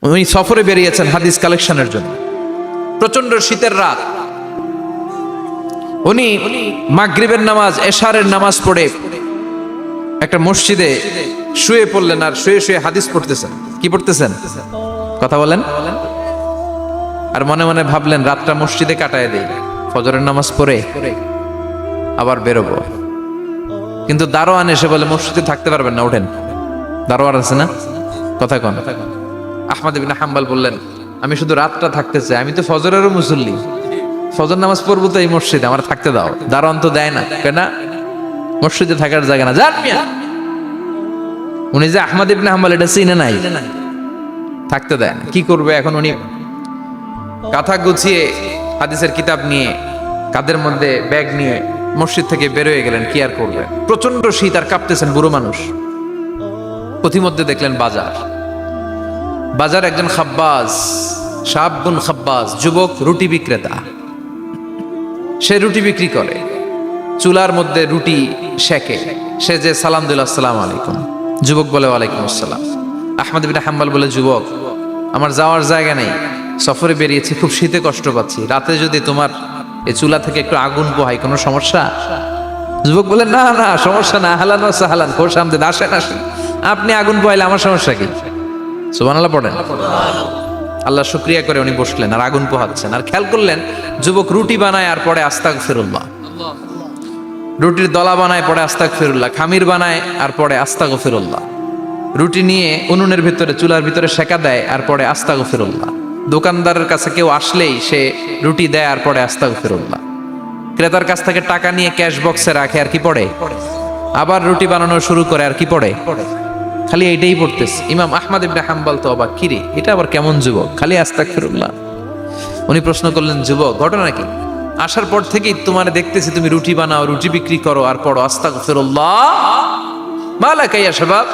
উনি সফরে বেরিয়েছেন হাদিস কালেকশনের জন্য। প্রচন্ড শীতের রাত, উনি মাগরিবের নামাজ, এশারের নামাজ পড়ে একটা মসজিদে শুয়ে পড়লেন, আর শুয়ে শুয়ে হাদিস পড়তেছেন। কি পড়তেছেন? কথা বলেন। আর মনে মনে ভাবলেন রাতটা মসজিদে কাটায় দেই, ফজরের নামাজ পড়ে আবার বেরোবো। কিন্তু দারোয়ান এসে বলে মসজিদে থাকতে পারবেন না, ওঠেন। দারোয়ান আছে না, কথা কন। আহমদ ইবনে হাম্বল বললেন আমি শুধু রাতটা থাকতে চাই, আমি তো ফজরেরও মুসল্লি, ফজর নামাজ পড়বো তো এই মসজিদে, আমার থাকতে দাও। দারোয়ান তো দেয় না, কেন? মসজিদে থাকার জায়গা না, যান মিয়া। উনি যে আহমদ ইবনে হাম্বল এটা চিনে নাই, থাকতে দেয় না। কি করবে এখন? উনি কাঁথা গুছিয়ে হাদিসের কিতাব নিয়ে কাঁধের মধ্যে ব্যাগ নিয়ে মসজিদ থেকে বেরোয় গেলেন। কি আর করবে, প্রচন্ড শীত, আর কাঁপতেছেন, বুড়ো মানুষ। পথিমধ্যে দেখলেন বাজার, বাজার একজন খাব্বাজ, শাবুন খাব্বাজ, যুবক রুটি বিক্রেতা। সে রুটি বিক্রি করে, চুলার মধ্যে রুটি সেকে। সে যে সালাম দিল, আসসালামু আলাইকুম। যুবক বলে ওয়ালাইকুম আসসালাম। আহমদ ইবনে হাম্বল বলে যুবক, আমার যাওয়ার জায়গা নেই, সফরে বেরিয়েছি, খুব শীতে কষ্ট পাচ্ছি, রাতে যদি তোমার এই চুলা থেকে একটু আগুন পোহাই কোনো সমস্যা? যুবক বলে না না, সমস্যা না, হালান ও সাহালান, খোশ আমদেদ, আসেন আসেন, আপনি আগুন পোহাইলে আমার সমস্যা কি? সুবহানাল্লাহ পড়েন। আল্লাহ শুকরিয়া করে উনি বসলেন আর আগুন পোহাচ্ছেন। আর খেয়াল করলেন যুবক রুটি বানায় আর পরে আস্তাগফিরুল্লাহ, রুটির দলা বানায় পরে আস্তাগফিরুল্লাহ, খামির বানায় আর পরে আস্তাগফিরুল্লাহ, রুটি নিয়ে উনুনের ভিতরে চুলার ভিতরে সেকা দেয় আর পরে আস্তাগফিরুল্লাহ। দোকানদারের কাছে কেউ আসলেই সে রুটি দেয় আর পরে আস্তাগফিরুল্লাহ। ক্রেতার কাছ থেকে টাকা নিয়ে ক্যাশ বক্সে রাখে আর কি পড়ে, আবার রুটি বানানো শুরু করে আর কি পড়ে, খালি এইটাই পড়তেছে। ইমাম আহমদ ইবনে হাম্বল তো অবাক, কিরে এটা আবার কেমন যুবক, খালি আস্তাগফিরুল্লাহ। উনি প্রশ্ন করলেন যুবক ঘটনা কি? আসার পর থেকেই তোমার দেখতেছি তুমি রুটি বানাও, রুটি বিক্রি করো আর পড়ো আস্তাগফিরুল্লাহ, মালাকা ইয়া শাবাব।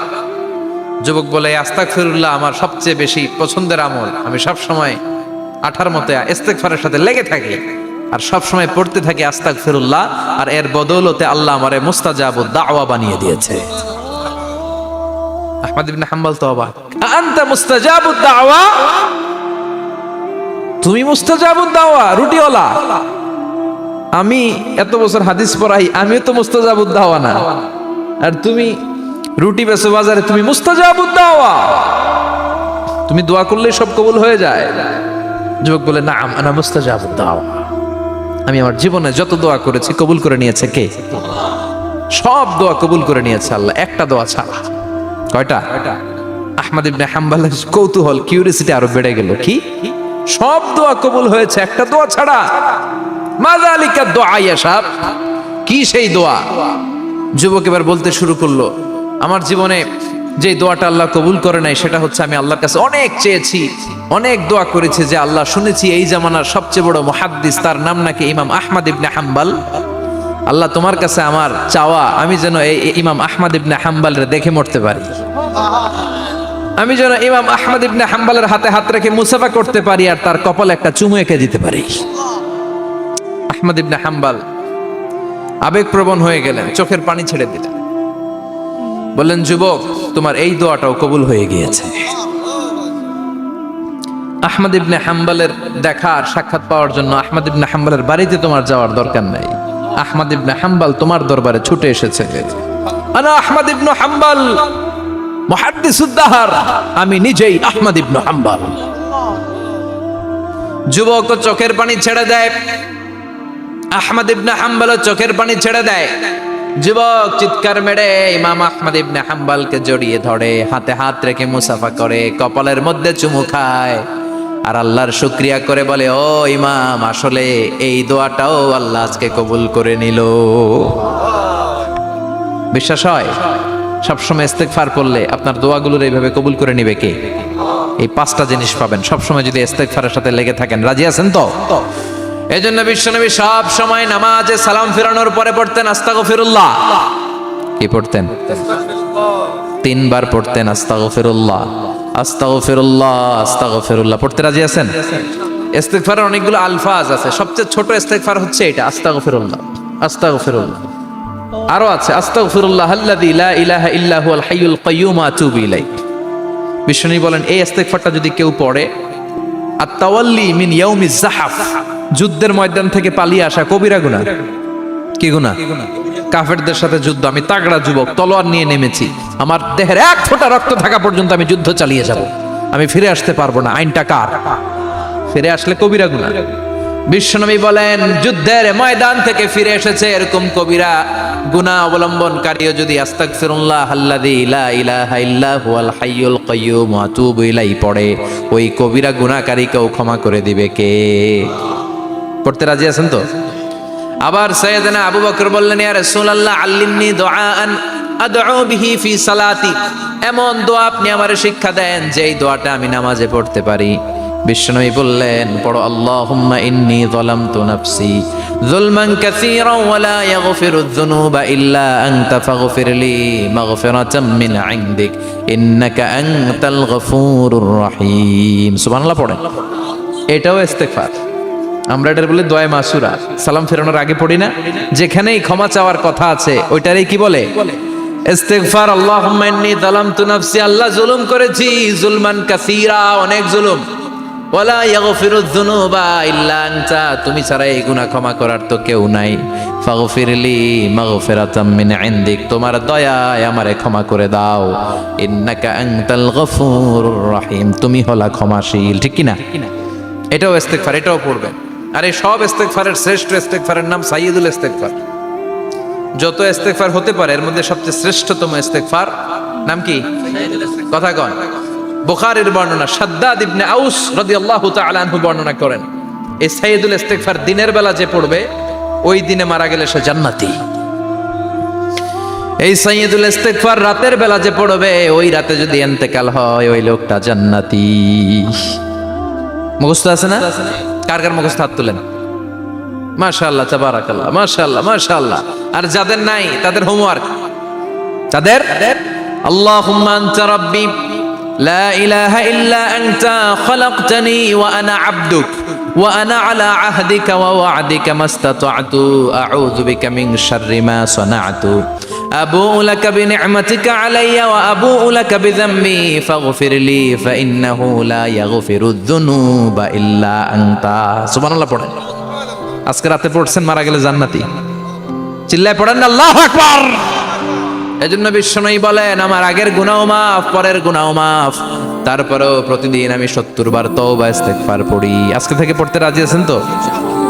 যুবক বলে আস্তাগফিরুল্লাহ আমার সবচেয়ে বেশি পছন্দের আমল, আমি সব সময় আঠার মতে ইস্তেগফারের সাথে লেগে থাকি আর সব সময় পড়তে থাকি আস্তাগফিরুল্লাহ, আর এর বদৌলতে আল্লাহ আমারে মুস্তাজাবুদ দাওয়া বানিয়ে দিয়েছে। আহমদ ইবনে হাম্বল তো অবাক, আনতা মুস্তাজাবুদ দাওয়া, তুমি মুস্তাজাবুদ দাওয়া, রুটিওয়ালা। আমি এত বছর হাদিস পড়াই, আমিও তো মুস্তাজাবুদ দাওয়া না, আর তুমি রুটি বেচো বাজারে, তুমি মুস্তাজাবুদ দাওয়া, তুমি দোয়া করলে সব কবুল হয়ে যায়। যুবক বলে না, আনা মুস্তাজাবুদ দাওয়া, আমি আমার জীবনে যত দোয়া করেছি কবুল করে নিয়েছে কে? সব দোয়া কবুল করে নিয়েছে আল্লাহ, একটা দোয়া ছাড়া। কয়টা? আহমদ ইবনে হাম্বলের কৌতূহল, কিউরিসিটি আরো বেড়ে গেল। কি? সব দোয়া কবুল হয়েছে, একটা দোয়া ছাড়া। মাযালিকা দোয়া ইয়া শাব, কি সেই দোয়া? যুবক এবার বলতে শুরু করলো, আমার জীবনে যে দোয়াটা আল্লাহ কবুল করে নাই সেটা হচ্ছে আমি আল্লাহর কাছে অনেক চেয়েছি, অনেক দোয়া করেছি যে আল্লাহ, শুনেছি এই জামানার সবচেয়ে বড় মুহাদ্দিস, তার নাম নাকি ইমাম আহমদ ইবনে হাম্বল। আল্লাহ তোমার কাছে আমার চাওয়া, আমি যেন এই ইমাম আহমদ ইবনে হাম্বলের দেখে মরতে পারি, আমি যেন ইমাম আহমদ ইবনে হাম্বলের হাতে হাত রেখে মুসাফা করতে পারি আর তার কপালে একটা চুমু এঁকে দিতে পারি। আহমদ ইবনে হাম্বল আবেগপ্রবণ হয়ে গেলেন, চোখের পানি ছেড়ে দিলেন, বললেন যুবক তোমার এই দোয়াটাও কবুল হয়ে গিয়েছে। আহমদ ইবনে হাম্বলের দেখা আর সাক্ষাৎ পাওয়ার জন্য আহমদ ইবনে হাম্বলের বাড়িতে তোমার যাওয়ার দরকার নাই, আহমদ ইবনে হাম্বল তোমার দরবারে ছুটে এসেছে। আনা আহমদ ইবনে হাম্বল মুহাদ্দিসুদ দাহর, আমি নিজেই আহমদ ইবনে হাম্বল। যুবক চোখের পানি ছেড়ে দেয়, আহমদ ইবনে হাম্বল চোখের পানি ছেড়ে দেয়। যুবক চিৎকার মেরে ইমাম আহমদ ইবনে হাম্বলকে জড়িয়ে ধরে, হাতে হাত রেখে মুসাফা করে, কপালের মধ্যে চুমু খায় আর আল্লাহর শুকরিয়া করে বলে, ও ইমাম, আসলে এই দোয়াটাও আল্লাহ আজকে কবুল করে নিল। বিশ্বাস হয়? সবসময় ইস্তেগফার করলে আপনার দোয়াগুলোর এইভাবে কবুল করে নিবে কে? এই পাঁচটা জিনিস পাবেন সবসময় যদি ইস্তেগফারের সাথে লেগে থাকেন। রাজি আছেন তো? এজন্য বিশ্বনবী সব সময় নামাজে সালাম ফিরানোর পরে পড়তেন আস্তাগফিরুল্লাহ। কি পড়তেন? 3 বার পড়তেন আস্তাগফিরুল্লাহ, আস্তাগফিরুল্লাহ, আস্তাগফিরুল্লাহ। পড়তে রাজি আছেন? ইস্তেগফারের অনেকগুলো আলফাজ আছে, সবচেয়ে ছোট ইস্তেগফার হচ্ছে এটা, আস্তাগফিরুল্লাহ, আস্তাগফিরুল্লাহ। আরো আছে আস্তাগফিরুল্লাহ আল্লাযী লা ইলাহা ইল্লা হুয়াল হাইয়ুল কাইয়্যুম আতুবু ইলাইহি, বিশ্বনবী বলেন এই ইস্তেগফারটা যদি কেউ পড়ে, আত-তাওয়াল্লি মিন ইয়াউমিজ যাহাফ, যুদ্ধের ময়দান থেকে পালিয়ে আসা কবিরা গুনাহ। কি গুনাহ? কাফেরদের সাথে যুদ্ধ, আমি তাগড়া যুবক, তলোয়ার নিয়ে নেমেছি, আমার দেহের এক ফোঁটা রক্ত থাকা পর্যন্ত আমি যুদ্ধ চালিয়ে যাব, আমি ফিরে আসতে পারবো না, আইনটা কার? ফিরে আসলে কবিরা গুনাহ। বিশ্বনবী বলেন যুদ্ধের ময়দান থেকে ফিরে এসেছে এরকম কবিরা গুনাহ অবলম্বনকারীও যদি আস্তাগফিরুল্লাহ আল্লাযী লা ইলাহা ইল্লা হুয়াল হাইয়ুল কাইয়্যুম ওয়া আতুবু ইলাইহি পড়ে, ওই কবিরা গুনাহকারীকেও ক্ষমা করে দিবে কে? পড়তে রাজি আছেন তো? আবার সাইয়েদনা আবু বকর বললেন, ইয়া রাসূলুল্লাহ আল্লিমনি দুআআন আদউ বিহি ফি সালাতি, এমন দোয়া আপনি আমারে শিক্ষা দেন যেই দোয়াটা আমি নামাজে পড়তে পারি। বিশ্বনবী বললেন, পড়ো আল্লাহুম্মা ইন্নী যালামতু নাফসি যুলমান কাসীরান ওয়া লা ইয়াগফিরুয যুনুবা ইল্লা আনতা ফাগফিরলি মাগফিরাতাম মিন ইনদিক ইন্নাকা আনতাল গফুরুর রহিম। সুবহানাল্লাহ পড়েন। এটাও ইস্তেগফার। আমরা এটার বলে দোয়া মাসুরা, সালাম ফেরানোর আগে পড়ি না? যেখানেই ক্ষমা চাওয়ার কথা আছে ওইটারই কি বলে? ইস্তেগফার। আল্লাহুম্মা ইন্নী যালামতু নাফসি, আল্লাহ জুলুম করেছি, যুলমান কাসীরা, অনেক জুলুম, ওয়ালা ইয়াগফিরুয যুনুবা ইল্লা আনতা, তুমি ছাড়া এই গুনাহ ক্ষমা করার তো কেউ নাই, ফাগফিরলি মাগফিরাতাম মিন ইনদিক, তোমার দয়ায় আমারে ক্ষমা করে দাও, ইন্নাকা আনতাল গফুরুর রহিম, তুমি হলা ক্ষমাশীল। ঠিক কি না? এটাও ইস্তেগফার, এটাও পড়বেন। আর এই সব ইস্তেগফারের শ্রেষ্ঠ ইস্তেগফারের নাম সাইয়্যিদুল ইস্তেগফার। যত ইস্তেগফার হতে পারে এর মধ্যে সবচেয়ে শ্রেষ্ঠতম ইস্তেগফার নাম কি? কথা কন। বুখারীর বর্ণনা, শাদ্দাদ ইবনে আউস রাদিয়াল্লাহু তাআলা আনহু বর্ণনা করেন, এই সাইয়্যিদুল ইস্তেগফার দিনের বেলা যে পড়বে ওই দিনে মারা গেলে সে জান্নাতি। এই সাইয়্যিদুল ইস্তেগফার রাতের বেলা যে পড়বে ওই রাতে যদি ইন্তেকাল হয় ওই লোকটা জান্নাতি। মুখস্থ আছে না? কার কার মুখস্থ হাত তুলেন। মাশাআল্লাহ, তাবারাকাল্লাহ, মাশাআল্লাহ, মাশাআল্লাহ। আর যাদের নাই তাদের হোমওয়ার্ক, তাদের আল্লাহুম্মা আনতা রাব্বি লা ইলাহা ইল্লা আনতা খালাকতানি ওয়া আনা আবদুক ওয়া আনা আলা আহদিকা ওয়া ওয়া'দিকা মাস্তাতা'তু আউযু বিকা মিন শাররি মা সানা'তু আবুউ লাকা বিনি'মাতিকা আলাইয়া ওয়া আবুউ লাকা বিযামবি ফাগফিরলি ফাইন্নাহু লা ইয়াগফিরুয যুনুবা ইল্লা আনতা। সুবহানাল্লাহ পড়েন। আজকে রাতে পড়ছেন, মারা গেলে জান্নাতি। চিল্লায় পড়েন আল্লাহু আকবার। এজন্য বিশ্বনবী বলেন আমার আগের গুনাহ মাফ, পরের গুনাহ মাফ, তারপরেও প্রতিদিন আমি 70 বার তওবা ইস্তেগফার পড়ি। আজকে থেকে পড়তে রাজি আছেন তো?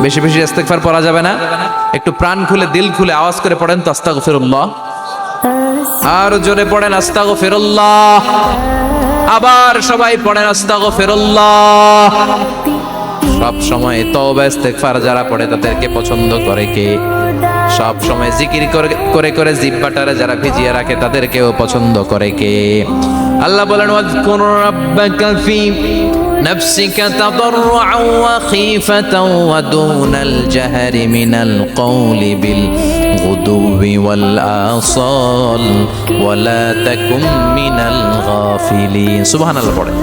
বেশি বেশি ইস্তেগফার পড়া যাবে না? একটু প্রাণ খুলে দিল খুলে আওয়াজ করে পড়েন তো আস্তাগফিরুল্লাহ। আর জোরে পড়েন আস্তাগফিরুল্লাহ। আবার সবাই পড়েন আস্তাগফিরুল্লাহ। সব সময় তওবা ইস্তেগফার যারা পড়ে তাদেরকে পছন্দ করে কে? সব সময় জিকির করে করে জিহ্বাটারে যারা ভিজিয়ে রাখে তাদেরকেও পছন্দ করে কে? আল্লাহ বলেন ওয়াজকুর রাব্বাকা ফি নাফসিকা তাদাররুআন ওয়া খীফাতান ওয়া দুনাল জাহরি মিনাল কওলি বিল গুদুবি ওয়াল আসাল ওয়া লা তাকুম মিনাল গাফিলিন। সুবহানাল্লাহ পড়ে।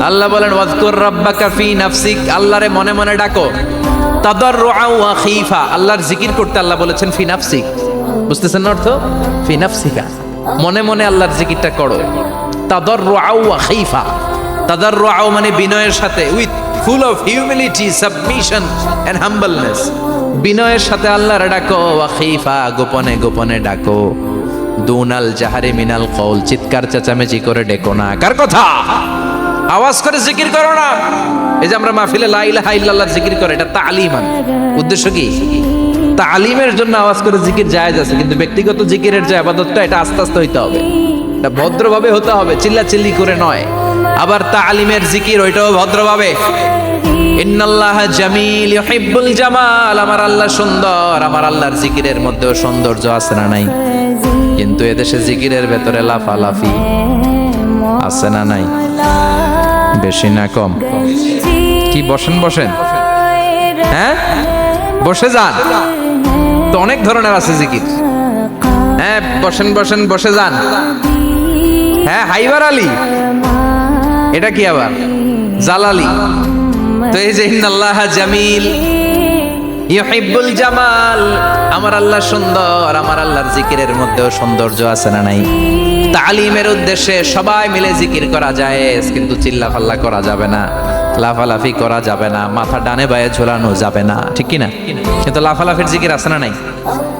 আল্লাহ বলেন ওয়াজকুর রাব্বাকা ফি নাফসিক, আল্লাহরে মনে মনে ডাকো, তাদাররুআন ওয়া খীফা, আল্লাহর জিকির করতে আল্লাহ বলেছেন ফি নাফসিক। বুঝতেছেন না অর্থ? ফি নাফসিকা, মনে মনে আল্লাহর জিকিরটা করো। তাদাররুআন ওয়া খীফা, তাদাররুআ মানে বিনয়ের সাথে, with full of humility, submission and humbleness, বিনয়ের সাথে আল্লাহর ডাকো। ওয়া খীফা, গোপনে গোপনে ডাকো। দুনাল জাহারি মিনাল কওল, চিৎকার চেঁচামেচি করে ডেকো না। কার কথা? আওয়াজ করে জিকির করো না। এই যে আমরা মাহফিলে লা ইলাহা ইল্লাল্লাহ জিকির করে, এটা তালিমান। উদ্দেশ্য কি? তালিমের জন্য আওয়াজ করে জিকির জায়েজ আছে, কিন্তু ব্যক্তিগত জিকিরের যে ইবাদতটা এটা আস্তে আস্তে হইতে হবে, এটা ভদ্রভাবে হতে হবে, চিল্লাচিল্লি করে নয়। আবার তালিমের জিকির ওইটাও ভদ্রভাবে। ইন্নাল্লাহা জামিল ইউহিব্বুল জামাল, আমার আল্লাহ সুন্দর, আমার আল্লাহর জিকিরের মধ্যেও সৌন্দর্য আছে না নাই? কিন্তু এদেশে জিকিরের ভেতরে লাফালাফি আছে না নাই? বেশি না কম? কি বসেন বসেন, হ্যাঁ বসে যান তো, অনেক ধরনের আছে জিকির। হ্যাঁ বসেন বসেন, বসে যান। হ্যাঁ হাইবার আলী, এটা কি আবার জালালি? তো এই যে ইন্নাল্লাহা জামিল ইউহিব্বুল জামাল, আমার আল্লাহ সুন্দর, আমার আল্লাহর জিকিরের মধ্যেও সৌন্দর্য আছে না নাই? তালিমের উদ্দেশ্যে সবাই মিলে জিকির করা যায়, কিন্তু চিল্লাফাল্লা করা যাবে না, লাফালাফি করা যাবে না, মাথা ডানে বায়ে ঝোলানো যাবে না, ঠিক কি না? কিন্তু লাফালাফির জিকির আছে না নাই?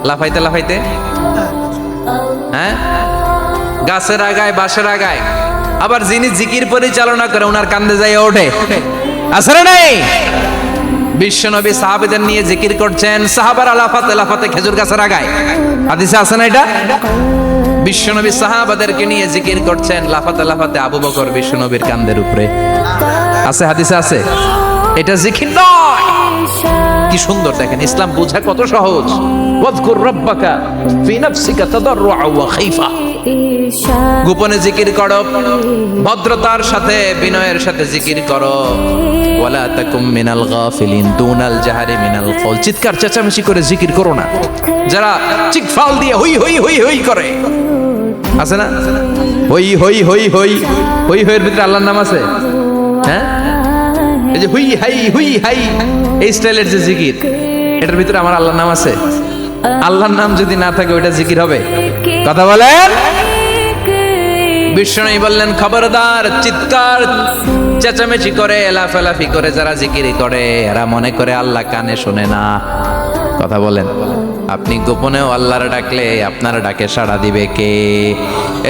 লাফাইতে লাফাইতে, হ্যাঁ, গাছের আগায় বাঁশের আগায়। আবার যিনি জিকির পরিচালনা করে ওনার কান্দে যাই ওঠে, আছে না নাই? বিশ্বনবী সাহাবীদের নিয়ে জিকির করছেন, সাহাবারা লাফাতে লাফাতে খেজুর গাছের আগায়। হাদিসে আছে না এটা? বিশ্বনবী সাহাবাদেরকে নিয়ে জিকির করছেন, লাফাতে লাফাতে আবু বকর বিশ্বনবীর কান্দের উপরে। আছে, হাদিসে আছে। এটা জিকির নয়। কি সুন্দর দেখেন, ইসলাম বোঝা কত সহজ। ওয়াজকুর রাব্বাকা ফি নাফসিকা তাদাররুআ ওয়া খাইফা, গোপনে জিকির করো, ভদ্রতার সাথে বিনয়ের সাথে জিকির করো। ওয়ালা তাকুম মিনাল গাফিলিন দুনাল জাহারি মিনাল কওল, চিৎকার চেঁচামেচি করে জিকির করো না। যারা চিৎফাল দিয়ে হই হই হই হই করে, আছে না? হই হই হই হই হই হইয়ের ভিতরে আল্লাহর নাম আছে, হ্যাঁ? এই যে হুই হাই হুই হাই, এই স্টাইলের যে জিকির, এটার ভিতরে আমার আল্লাহর নাম আছে? আল্লাহর নাম যদি না থাকে ওইটা জিকির হবে? কথা বলেন। বিষ্ণু বললেন, খবরদার, চিৎকার চেঁচামেচি করে লাফালাফি করে যারা জিকিরি করে এরা মনে করে আল্লাহ কানে শোনে না। কথা বলেন। আপনি গোপনেও আল্লাহর ডাকলে আপনার ডাকে সাড়া দিবে কে?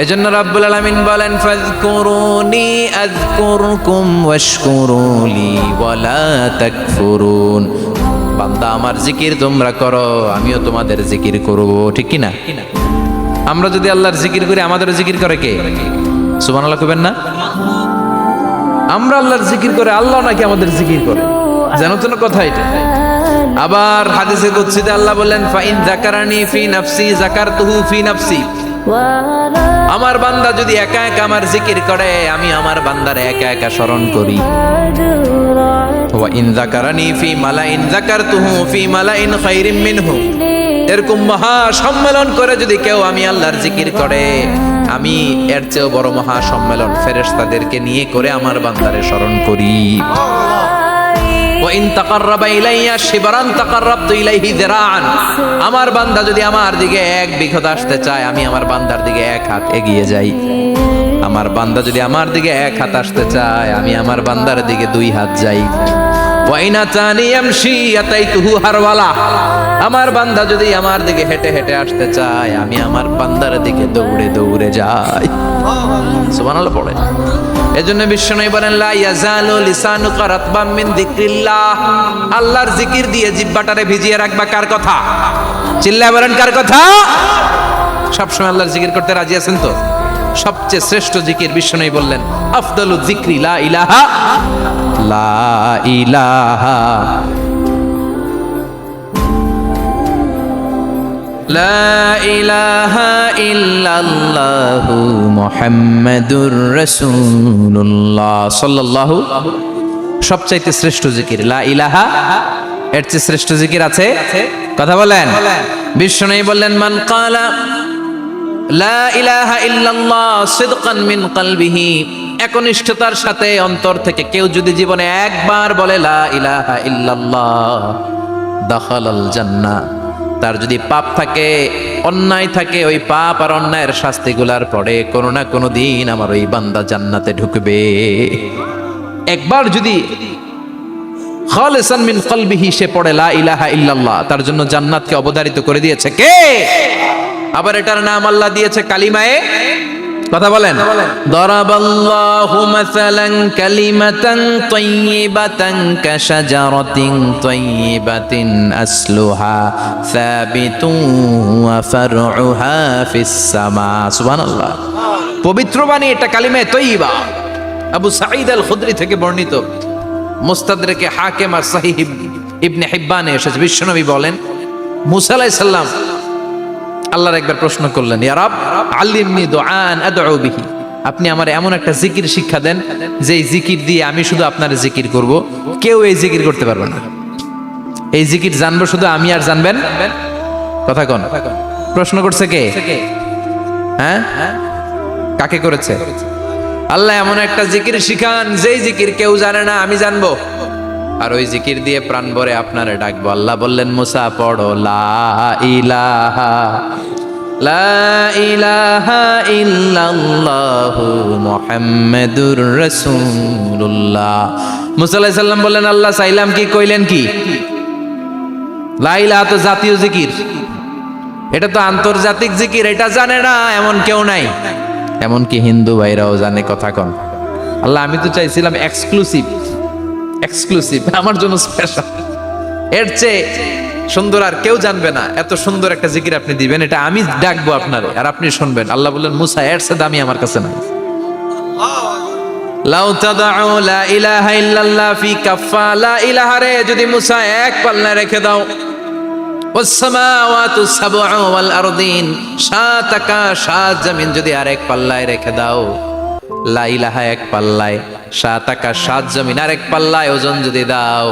এজন্য রাব্বুল আলামিন বলেন, ফাযকুরুনি আযকুরকুম ওয়াশকুরুলি ওয়ালা তাকফুরুন। বান্দা আমার জিকির তোমরা করো, আমিও তোমাদের জিকির করব, ঠিক কি না? আমরা যদি আল্লাহর জিকির করি, আমাদের জিকির করে কে? সুবহানাল্লাহ কইবেন না? আমরা আল্লাহর জিকির করে, আল্লাহ নাকি আমাদের জিকির করে? জানো তো না কথা এটা? আবার হাদিসে কুদসিতে আল্লাহ বলেন, ফাইন যাকারানি ফি নাফসি যাকারতুহু ফি নাফসি। আমার বান্দা যদি একা একা আমার জিকির করে, আমি আমার বান্দারে একা একা স্মরণ করি। ওয়া ইন যাকারানি ফি মালাইন যাকারতুহু ফি মালাইন খায়রিম মিনহু। এরকম মহা সম্মেলন করে যদি কেউ আমি আল্লাহর জিকির করে, আমি এর চেয়েও বড় মহা সম্মেলন ফেরেশতাদেরকে নিয়ে করে আমার বান্দারে স্মরণ করি। ওয়া ইন তাকাররাবা ইলাইয়া শিবরান তাকাররাবতু ইলাইহি যিরাআন। আমার বান্দা যদি আমার দিকে এক বিঘত আসতে চায়, আমি আমার বান্দার দিকে এক হাত এগিয়ে যাই। আমার বান্দা যদি আমার দিকে এক হাত আসতে চায়, আমি আমার বান্দার দিকে দুই হাত যাই। ওয়া ইন আতানি ইয়ামশি আতাইতুহু হারওয়ালা। আমার বান্দা যদি আমার দিকে হেঁটে হেঁটে আসতে চায়, আমি আমার বান্দার দিকে দৌড়ে দৌড়ে যাই। সুবহানাল্লাহ পড়ে। এজন্য বিশ্বনবী বলেন, লা ইয়াজালু লিসানুকা রাতবাম মিন যিকরিল্লাহ। আল্লাহর জিকির দিয়ে জিহ্বাটারে ভিজিয়ে রাখবা। কার কথা? চিল্লায় বলেন, কার কথা? সবসময় আল্লাহর জিকির করতে রাজি আছেন তো? সবচেয়ে শ্রেষ্ঠ জিকির বিশ্বনবী বললেন, আফদালু যিকরি লা ইলাহা লা ইলাহা লা ইলাহা ইল্লাল্লাহু মুহাম্মাদুর রাসূলুল্লাহ সাল্লাল্লাহু। সবচাইতে শ্রেষ্ঠ জিকির লা ইলাহা। এর চেয়ে শ্রেষ্ঠ জিকির আছে? কথা বলেন। বিশ্বনবী বললেন, মান ক্বালা লা ইলাহা ইল্লাল্লাহ সিদকান মিন কলবিহি, একনিষ্ঠতার সাথে অন্তর থেকে কেউ যদি জীবনে একবার বলে লা ইলাহা ইল্লাল্লাহ, দাখালাল জান্নাহ। তার যদি পাপ থাকে, অন্যায় থাকে, ওই পাপ আর অন্যায়ের শাস্তিগুলার পরে কোনো না কোনো দিন আমার ওই বান্দা জান্নাতে ঢুকবে। একবার যদি খালিসান মিন কলবিহি সে পড়ে লা ইলাহা ইল্লাল্লাহ, তার জন্য জান্নাতকে অবধারিত করে দিয়েছে কে? আবার এটার নাম আল্লাহ দিয়েছে কালিমায়ে। কথা বলেন। দরাবাল্লাহু মাসালান কালিমাতান তাইয়িবাতান কাশাজারাতিন তাইয়িবাতিন আসলুহা সাবিতুন ওয়া ফারউহা ফিস সামা। সুবহানাল্লাহ। পবিত্র বাণী এটা কালিমায়ে তাইয়িবা। আবু সাঈদ আল খুদরি থেকে বর্ণিত, মুস্তাদরাকে হাকিম আর সহিহ ইবনে হিব্বানে এসেছে। বিশ্বনবী বলেন, মুসা আলাইহিস সালাম আল্লাহর একবার প্রশ্ন করলেন, ইয়া রাব আল্লিমনি দুআন আদউ বিহি। আপনি আমার এমন একটা জিকির শিক্ষা দেন যে এই জিকির দিয়ে আমি শুধু আপনার জিকির করব, কেউ এই জিকির করতে পারবে না। এই জিকির জানবো শুধু আমি, আর জানবেন। কথা কোন? প্রশ্ন করছে কে? হ্যাঁ, কাকে করেছে? আল্লাহ এমন একটা জিকির শিখান যেই জিকির কেউ জানে না, আমি জানবো, আর ওই জিকির দিয়ে প্রাণ ভরে আপনারে ডাকবো। আল্লাহ বললেন, মুসা পড়ো লা ইলাহা লা ইলাহা ইল্লাল্লাহু মুহাম্মাদুর রাসূলুল্লাহ। মুসা আলাইহিস সালাম বললেন, আল্লাহ চাইলাম কি, কইলেন কি? লা ইলাহা তো জাতীয় জিকির, এটা তো আন্তর্জাতিক জিকির, এটা জানে না এমন কেউ নাই। এমনকি হিন্দু ভাইরাও জানে, কথা কন। আল্লাহ আমি তো চাইছিলাম এক্সক্লুসিভ, আমার জন্য স্পেশাল, এর চেয়ে সুন্দর আর কেউ জানবে না, এত সুন্দর একটা জিকির আপনি দিবেন, এটা আমি ডাকবো আপনারে আর আপনি শুনবেন। আল্লাহ বললেন, মুসা এর চেয়ে দামি আমার কাছে নাই। লাউ তাদউ লা ইলাহা ইল্লাল্লাহ ফি কাফা, লা ইলাহা রে যদি মুসা এক পাল্লায় রেখে দাও, ওয়াস সামাওয়াতু সাবউ ওয়াল আরদিন, সাত আকাশ সাত জমিন যদি আরেক পাল্লায় রেখে দাও, লা ইলাহা এক পাল্লায়, সাত আকাশ সাত জমিন আরেক পাল্লায় ওজন যদি দাও,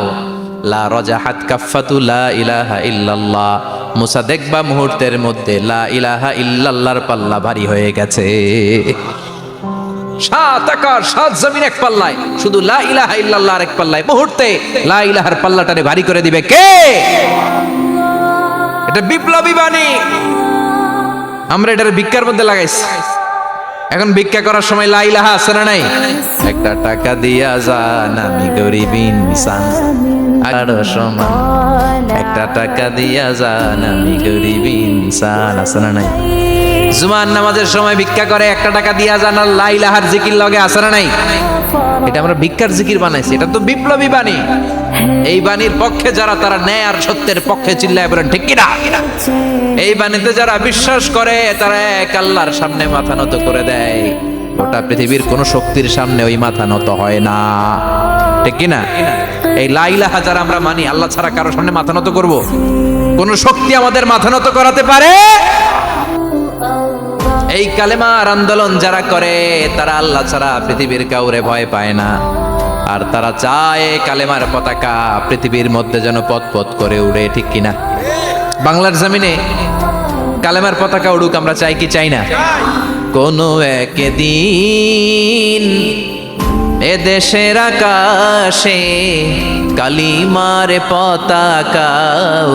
লা রাজাহাত কাফাতু লা ইলাহা ইল্লাল্লাহ, মুসা দেখবা মুহূর্তের মধ্যে লা ইলাহা ইল্লাল্লাহর পাল্লা ভারী হয়ে গেছে। সাত আকাশ সাত জমিন এক পাল্লায়, শুধু লা ইলাহা ইল্লাল্লাহ আরেক পাল্লায়, মুহূর্তে লা ইলাহার পাল্লাটারে ভারী করে দিবে কে? এটা বিপ্লবী বাণী। আমরা এটার ভিক্ষার মধ্যে লাগাইছি। এখন ভিক্ষা করার সময় লা ইলাহা আছে না নাই? একটা টাকা দিয়া যান, আমি গরিব ইনসান, আর সমান একটা টাকা দিয়া যান, আমি গরিব ইনসান, আছে না নাই? জুমার নামাজের সময় ভিক্ষা করে, একটা টাকা দিয়া যান, আর লা ইলাহার জিকির লগে, আছে না নাই? এটা আমরা ভিক্ষার জিকির বানাইছি, এটা তো বিপ্লবী বাণী। এই বাণীর পক্ষে যারা, তারা ন্যায় আর সত্যের পক্ষে চিল্লায় বলেন ঠিক কিনা? এই বাণীতে যারা বিশ্বাস করে, তারা এক আল্লাহর সামনে মাথা নত করে দেয়। গোটা পৃথিবীর কোন শক্তির সামনে ওই মাথা নত হয় না, ঠিক কিনা? এই লা ইলাহা যারা আমরা মানি, আল্লাহ ছাড়া কারো সামনে মাথা নত করব? কোন শক্তি আমাদের মাথা নত করাতে পারে? এই কালেমার আন্দোলন যারা করে, তারা আল্লাহ ছাড়া পৃথিবীর কাউরে ভয় পায় না। আর তারা চায় কালেমার পতাকা পৃথিবীর মধ্যে যেন পথ পথ করে উড়ে, ঠিক কিনা? বাংলার জমিনে কালেমার পতাকা উড়ুক, আমরা চাই কি চাই না? কোনো একদিন এ দেশের আকাশে কালিমার পতাকা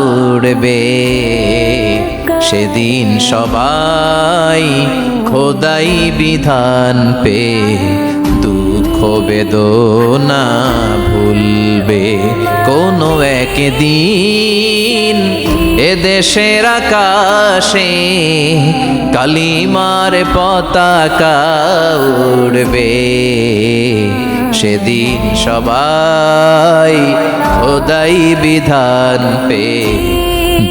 উড়বে, সেদিন সবাই খোদাই বিধান পে দুঃখ বেদনা ভুলবে। কোনো একদিন এ দেশের আকাশে কালিমার পতাকা উড়বে, সেদিন সবাই খোদাই বিধান পে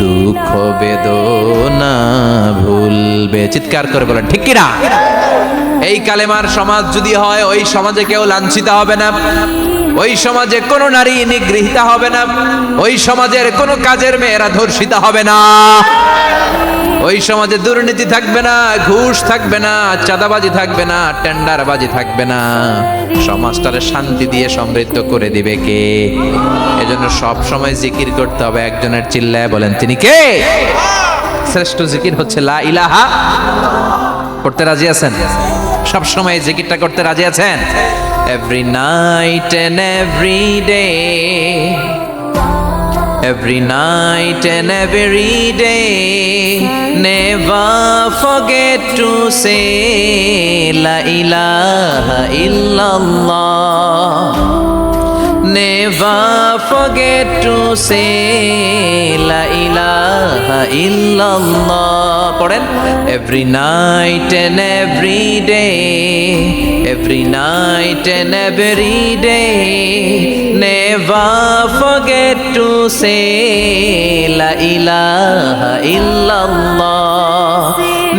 দুঃখ বেদনা ভুলবে। চিৎকার করে বলেন ঠিক কিনা? এই কালেমার সমাজ যদি হয়, ওই সমাজে কেউ লাঞ্ছিত হবে না, ওই সমাজে কোনো নারী নিগৃহীত হবে না, ওই সমাজের কোনো কাজের মেয়েরা ধর্ষিত হবে না, ওই সমাজে দুর্নীতি থাকবে না, ঘুষ থাকবে না, চাঁদাবাজি থাকবে না, টেন্ডারবাজি থাকবে না। সমাজটারে শান্তি দিয়ে সমৃদ্ধ করে দিবে কে? এজন্য সব সময় জিকির করতে হবে একজনের, চিল্লায় বলেন তিনি কে? শ্রেষ্ঠ জিকির হচ্ছে লা ইলাহা। করতে রাজি আছেন? সব সময় জিকিরটা করতে রাজি আছেন? Every night and every day, every night and every day, never forget to say la ilaha illallah, never forget to say la ilaha illallah. পড়েন, every night and every day, every night and every day, never forget to say la ilaha illallah,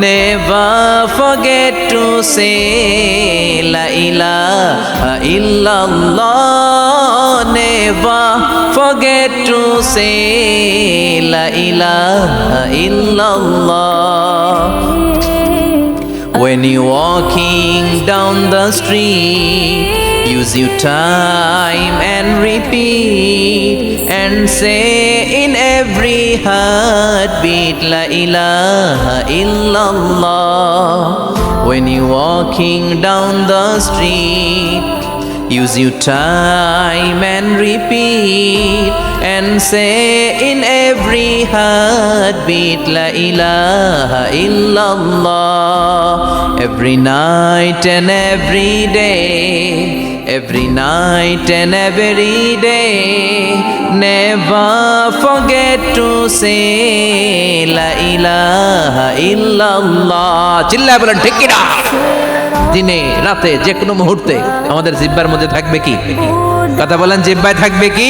never forget to say la ilaha illallah, never forget to say la ilaha illallah. When you're walking down the street, use your time and repeat and say in every heartbeat la ilaha illallah. When you're walking down the street, Use your time and repeat and say in every heartbeat La ilaha illallah. Every night and every day, every night and every day, never forget to say La ilaha illallah. চিল্লায় বলেন ঠিক কিনা? দিনে রাতে যে কোনো মুহূর্তে আমাদের জিহ্বার মধ্যে থাকবে কি? কথা বলেন, জিহ্বায় থাকবে কি?